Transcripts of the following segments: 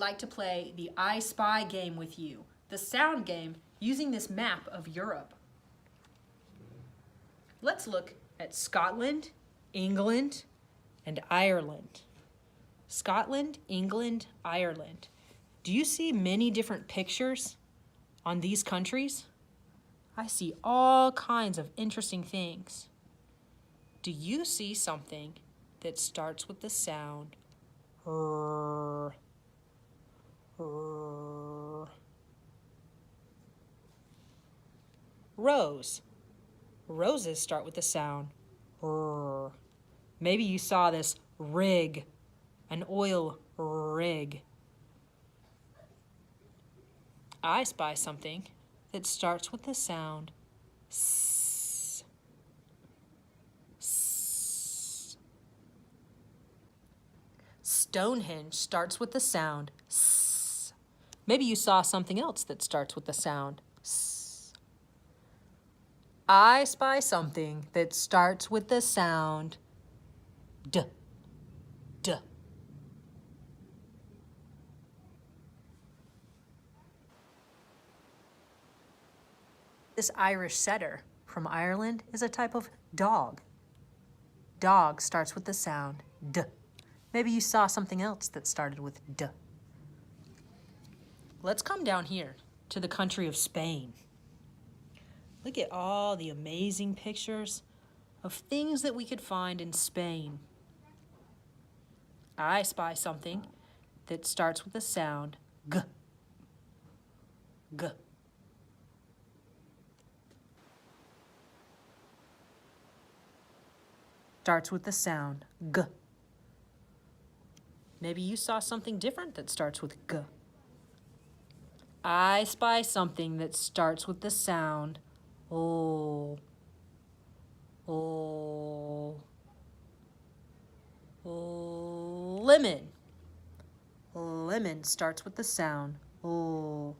like to play the I Spy game with you, the sound game using this map of Europe. Let's look at Scotland, England, and Ireland. Scotland, England, Ireland. Do you see many different pictures on these countries? I see all kinds of interesting things. Do you see something that starts with the sound R? R. Rose. Roses start with the sound R. Maybe you saw this rig, an oil rig. I spy something that starts with the sound S. S. Stonehenge starts with the sound S. Maybe you saw something else that starts with the sound S. I spy something that starts with the sound D. D. This Irish setter from Ireland is a type of dog. Dog starts with the sound D. Maybe you saw something else that started with D. Let's come down here to the country of Spain. Look at all the amazing pictures of things that we could find in Spain. I spy something that starts with the sound G. G. Starts with the sound G. Maybe you saw something different that starts with G. I spy something that starts with the sound O. O. Lemon. Lemon starts with the sound O.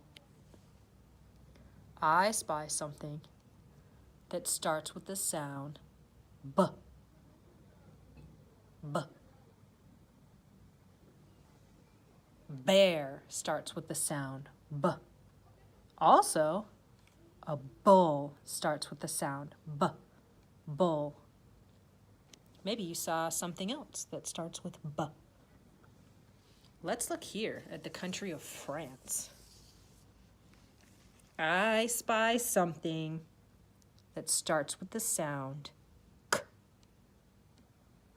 I spy something that starts with the sound B. B. Bear starts with the sound B. Also, a bull starts with the sound B. Bull. Maybe you saw something else that starts with B. Let's look here at the country of France. I spy something that starts with the sound K.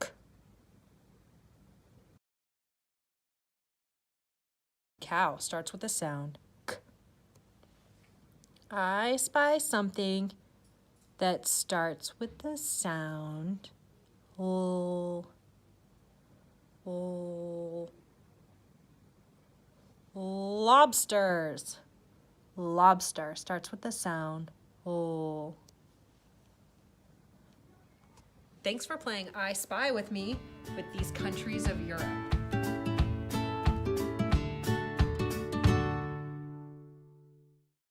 K. Cow starts with the sound K. I spy something that starts with the sound O. O. Lobsters. Lobster starts with the sound O. Thanks for playing I Spy with me with these countries of Europe.